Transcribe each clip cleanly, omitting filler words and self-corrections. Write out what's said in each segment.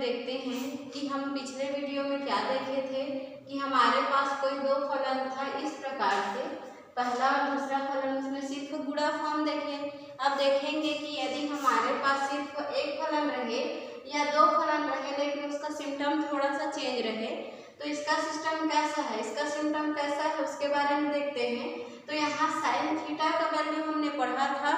देखते हैं कि हम पिछले वीडियो में क्या देखे थे कि हमारे पास कोई दो फलन था इस प्रकार से, पहला और दूसरा फलन, उसमें सिर्फ गुणा फॉर्म देखे। अब देखेंगे कि यदि हमारे पास सिर्फ एक फलन रहे या दो फलन रहे लेकिन उसका सिम्टम थोड़ा सा चेंज रहे तो इसका सिस्टम कैसा है, इसका सिम्टम कैसा है उसके बारे में देखते हैं। तो यहाँ साइन थीटा का वैल्यू हमने पढ़ा था,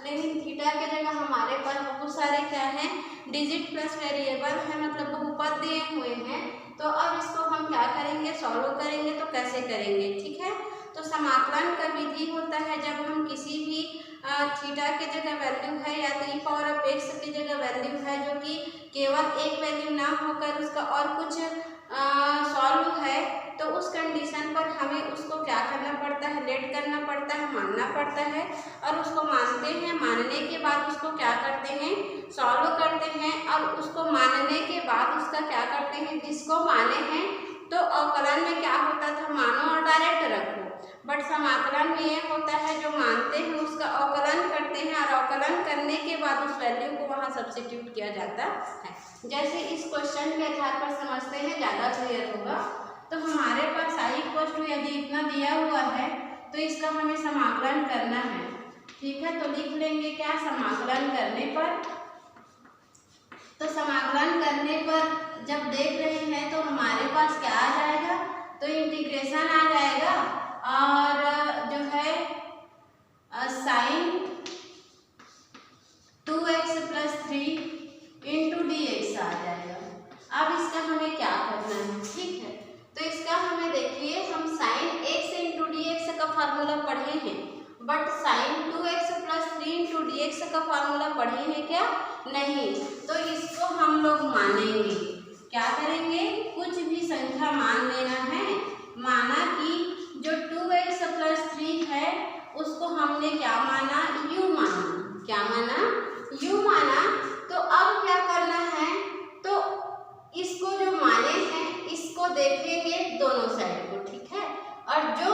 लेकिन थीटा के जगह हमारे पास बहुत सारे क्या है, डिजिट प्लस वेरिएबल है, मतलब बहुपद दिए हुए हैं। तो अब इसको हम क्या करेंगे, सॉल्व करेंगे। तो कैसे करेंगे, ठीक है। तो समाकलन का विधि होता है जब हम किसी भी थीटा के जगह वैल्यू है या तो e⁻x की जगह वैल्यू है जो कि केवल एक वैल्यू ना होकर उसका और कुछ सॉल्व है, तो उस कंडीशन पर हमें उसको क्या करना पड़ता है, लेट करना पड़ता है, मानना पड़ता है। और उसको मानते हैं, मानने के बाद उसको क्या करते हैं, सॉल्व करते हैं। और उसको मानने के बाद उसका क्या करते हैं, जिसको माने हैं तो अवकलन में क्या होता था, मानो और डायरेक्ट रखो। बट समाकलन में ये होता है जो मानते हैं उसका अवकलन करते हैं और अवकलन करने के बाद उस वैल्यू को वहाँ सब्स्टिट्यूट किया जाता है। जैसे इस क्वेश्चन के आधार पर समझते हैं, ज़्यादा क्लियर होगा। तो हमारे पास i यदि इतना दिया हुआ है तो इसका हमें समाकलन करना है, ठीक है। तो लिख लेंगे क्या, समाकलन करने पर, तो समाकलन करने पर जब देख रहे हैं तो हमारे पास क्या आ जाएगा, तो इंटीग्रेशन आ जाएगा और जो है साइन 2x + 3 × dx आ जाएगा। अब इसका हमें क्या करना है, ठीक है। तो इसका हमें देखिए, हम साइन x × dx का फार्मूला पढ़े हैं, बट साइन 2x + 3 × dx का फार्मूला पढ़े हैं क्या, नहीं। तो इसको हम लोग मानेंगे, क्या करेंगे, कुछ भी संख्या मान लेना है। माना कि जो 2x + 3 है उसको हमने क्या माना, u माना, क्या माना, u माना। तो अब क्या करना है, तो इसको जो माने हैं इसको देखेंगे दोनों साइड को, ठीक है। और जो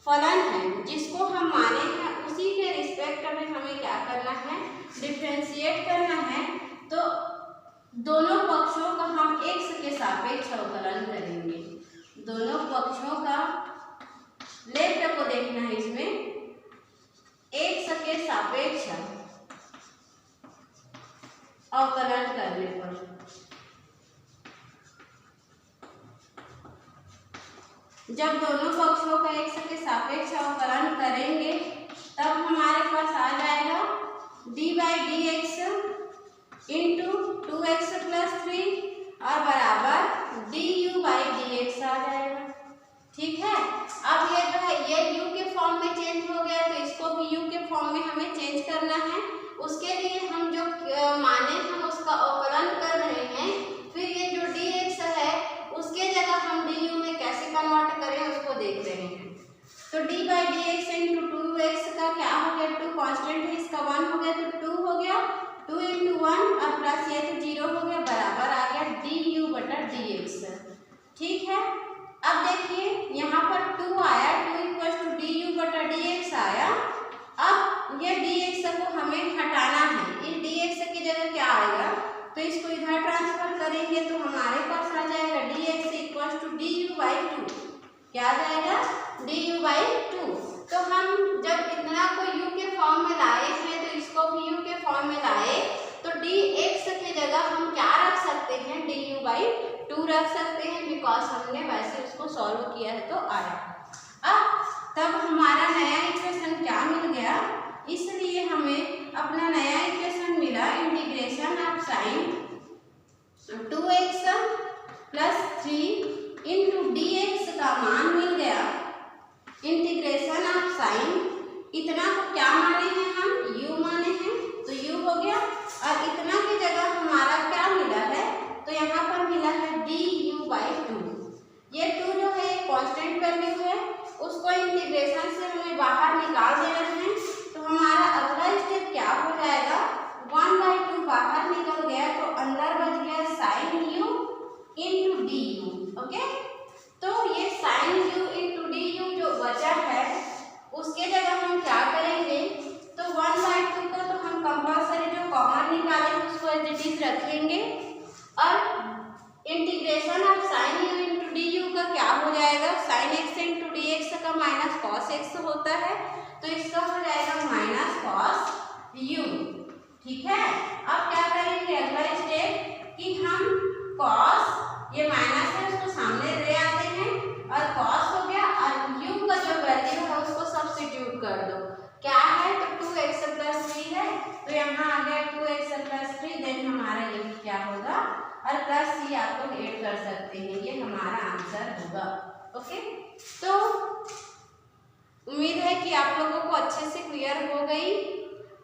फलन है जिसको हम माने हैं उसी के रिस्पेक्ट में हमें क्या करना है, डिफरेंशिएट करना है। तो दोनों पक्षों का हम x के सापेक्ष अवकलन करेंगे। दोनों पक्षों का लेफ्ट को देखना है, इसमें x के सापेक्ष अवकलन करने पर जब दोनों पक्षों का x के सापेक्ष अवकलन करेंगे तब हमारे पास आ जाएगा d/dx × 2x + 3 और बराबर du/dx आ जाएगा, ठीक है। अब ये जो है ये u के फॉर्म में चेंज हो गया, तो इसको भी u के फॉर्म में हमें चेंज करना है। उसके लिए हम जो माने हम उसका अवकलन कर रहे हैं, फिर ये जो dx है उसके जगह हम du में कैसे कन्वर्ट करें उसको देख रहे हैं। तो d/dx × 2x का क्या हो गया, 2 कांस्टेंट है, इसका 1 हो गया तो 2 हो गया, 2 × 1 और प्लस ये तो 0 हो गया, बराबर आ गया du/dx, ठीक है। अब देखिए यहाँ पर 2 आया, 2 = du/dx आया। अब ये dx को हमें हटाना है, इस dx की जगह क्या आएगा, तो इसको इधर ट्रांसफर करेंगे तो हमारे पास आ जाएगा dx = du/2, क्या आ जाएगा, du/2। तो हम जब इतना को u के फॉर्म में लाए हैं तो इसको भी u के फॉर्म में लाए, तो dx की जगह हम क्या रख सकते हैं, du/2 रख सकते हैं, बिकॉज हमने वैसे उसको सॉल्व किया है तो आया। अब तब हमारा नया इक्वेशन क्या मिल गया, इसलिए हमें अपना नया इक्वेशन मिला, integration of sine 2x + 3 × dx का मान मिल गया। इंटीग्रेशन ऑफ साइन, इतना को क्या माने हैं हम, u माने हैं, तो u हो गया। और इतना की जगह हमारा क्या मिला है, तो यहाँ पर मिला है du/2। ये 2 जो है एक कांस्टेंट वैल्यू है, उसको इंटीग्रेशन से हमें बाहर निकाल देना है। तो हमारा अगला स्टेप क्या हो जाएगा, 1/2 बाहर निकल गया तो अंदर बच गया sin u × du, ओके। तो ये sin u × du जो बचा है उसके जगह हम क्या करेंगे, तो 1/2 को तो हम कंपल्सरी जो कॉमन निकाले उसको एज इट इज रखेंगे और x होता है, तो इसका हो जाएगा माइनस कॉस u। ठीक है, अब क्या करेंगे अगला स्टेप कि हम कॉस, ये माइनस है उसको सामने ले आते हैं और कॉस हो गया और u का जो वैल्यू है उसको सब्स्टिट्यूट कर दो। क्या है तो 2x प्लस 3 है, तो यहाँ आ गया 2x प्लस 3, देन हमारा ये क्या होगा और प्लस c आप लोग ऐड कर सकते हैं, ये हमारा आंसर होगा। ओके, तो उम्मीद है कि आप लोगों को अच्छे से क्लियर हो गई,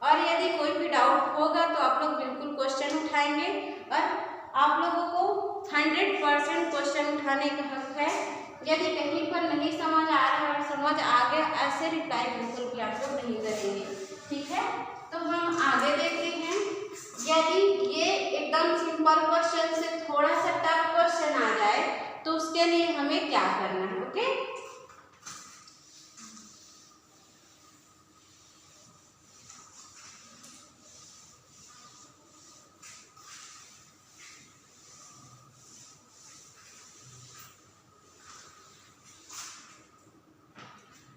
और यदि कोई भी डाउट होगा तो आप लोग बिल्कुल क्वेश्चन उठाएंगे और आप लोगों को 100% क्वेश्चन उठाने का हक है। यदि कहीं पर नहीं समझ आ रहा है और समझ आ गया, ऐसे रिप्लाई बिल्कुल भी आप लोग नहीं करेंगे। ठीक है, तो हम आगे देखते हैं। यदि ये एकदम सिंपल क्वेश्चन से थोड़ा सा टफ क्वेश्चन आ जाए तो उसके लिए हमें क्या करना है। ओके,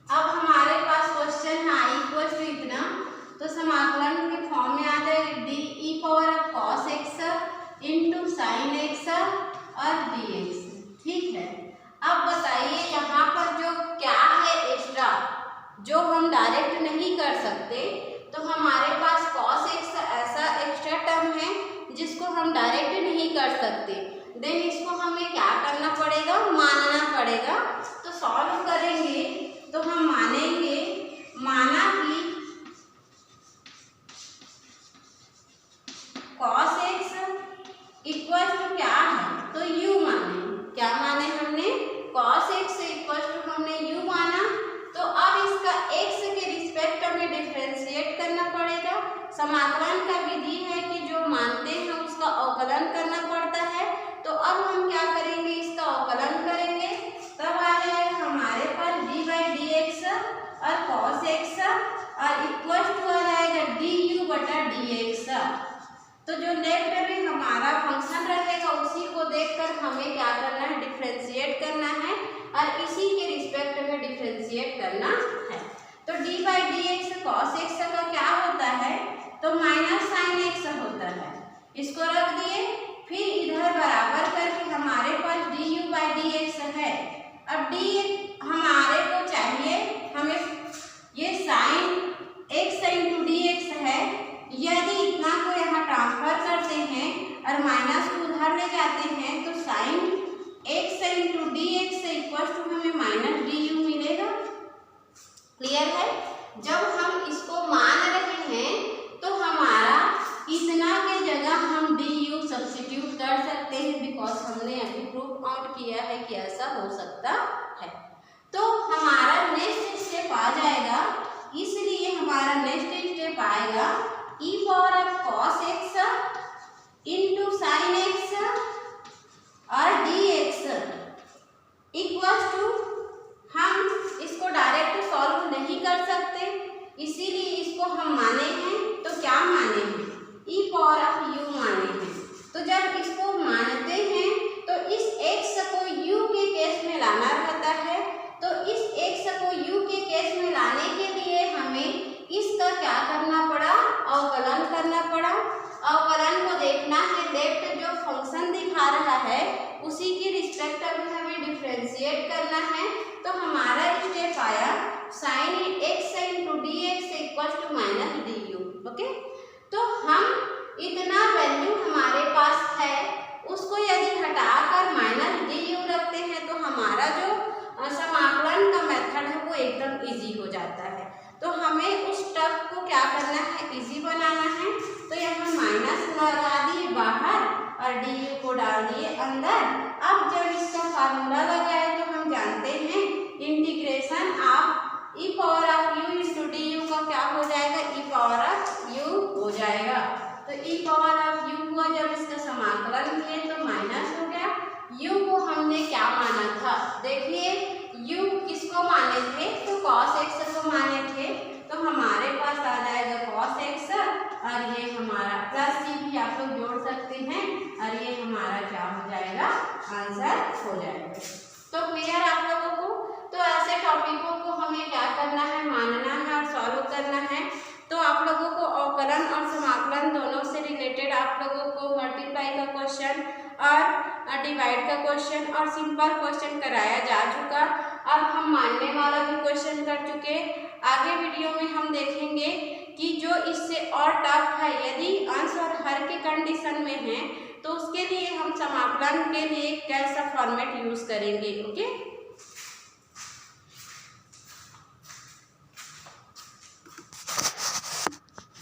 अब हमारे पास क्वेश्चन है i इक्वल टू इतना, तो समाकलन के फॉर्म में आ जाएगा D E power of cos x into sine x और dx। ठीक है, अब बताइए यहाँ पर जो क्या है एक्स्ट्रा, जो हम डायरेक्ट नहीं कर सकते, तो हमारे पास कॉस एक्स ऐसा एक्स्ट्रा टर्म है जिसको हम डायरेक्ट नहीं कर सकते, देन इसको हमें क्या करना पड़ेगा, मानना पड़ेगा। तो सॉल्व करेंगे तो हम मानेंगे, माना कि cos x इक्वल टू क्या है, तो u माने। क्या माने हमने, cos x इक्वल टू हमने u माना, तो अब इसका x के रिस्पेक्ट में डिफरेंशिएट करना पड़ेगा। समाकलन का विधि है कि जो मानते हैं उसका अवकलन करना पड़ता है, तो अब हम क्या करेंगे, इसका अवकलन करेंगे, तब आ जाएगा हमारे पास डी बाई डी एक्स और कॉस एक्स और इक्वल टू आ जाएगा डी यू बटा डी एक्स। तो जो लेफ्ट में हमारा फंक्शन रहेगा उसी को देखकर हमें क्या करना है, डिफरेंशिएट करना है और इसी के रिस्पेक्ट में डिफरेंशिएट करना है। तो D by D x cos x का क्या होता है, तो माइनस साइन एक्स होता है, इसको रख दिए, फिर इधर बराबर करके हमारे पास D U by D X है। अब डी हमारे को चाहिए, हमें ये sine x into D X है, यदि इतना को यहाँ ट्रांसफर करते हैं और माइनस को उधर ले जाते हैं तो sine x into D x equal to हमें माइनस डी यू मिलेगा। क्लियर है, जब हम इसको मान रहे हैं तो हमारा इतना के जगह हम डी यू सब्स्टिट्यूट कर सकते हैं, बिकॉज हमने अभी प्रूफ आउट किया है कि ऐसा हो सकता है। तो हमारा नेक्स्ट स्टेप आ जाएगा, इसलिए हमारा नेक्स्ट स्टेप आएगा e power of cos x into sine x और dx इक्वल टू, हम इसको डायरेक्ट सॉल्व नहीं कर सकते, इसीलिए इसको हम माने हैं, तो क्या माने हैं, e पावर ऑफ u माने हैं। तो जब इसको मानते हैं तो इस x को u के केस में लाना रहता है, तो इस x को u के केस में लाने के लिए हमें इसका क्या करना पड़ा, अवकलन करना पड़ा। अवकलन को देखना है, लेफ्ट जो फंक्शन दिखा रहा है उसी की रिस्पेक्ट में हमें डिफरेंशिएट करना है। तो हमारा स्टेप आया sine x into D x equal to minus d u. Okay, तो हम इतना वैल्यू हमारे पास है उसको यदि हटाकर माइनस डी यू रखते हैं तो हमारा जो समाकलन का मेथड है वो एकदम इजी हो जाता है। तो हमें उस टर्म को क्या करना है, इजी बनाना है। तो यहाँ माइनस लगा दिए बाहर और डी यू को डाल दिए अंदर। अब जब इसका फार्मूला लगाए तो हम जानते हैं integration of E power of you into D you का क्या हो जाएगा, ई पावर ऑफ यू हो जाएगा। तो ई पावर ऑफ यू हुआ, जब इसका समाकलन किए तो माइनस हो गया। यू को हमने क्या माना था, देखिए यू किसको माने थे, तो cos x को माने थे, तो हमारे पास आ जाएगा cos x और ये हमारा प्लस सी भी आप लोग जोड़ सकते हैं और ये हमारा क्या हो जाएगा, आंसर हो जाएगा। तो क्लियर आप लोगों को। तो ऐसे टॉपिकों को हमें क्या करना है, मानना है और सॉल्व करना है। तो आप लोगों को अवकलन और समाकलन दोनों से रिलेटेड आप लोगों को मल्टीप्लाई का क्वेश्चन और डिवाइड का क्वेश्चन और सिंपल क्वेश्चन कराया जा चुका। अब हम मानने वाला भी क्वेश्चन कर चुके। आगे वीडियो में हम देखेंगे कि जो इससे और टफ है, यदि अंश और हर के कंडीशन में है तो उसके लिए हम समाकलन के लिए कैसा फॉर्मेट यूज करेंगे। ओके।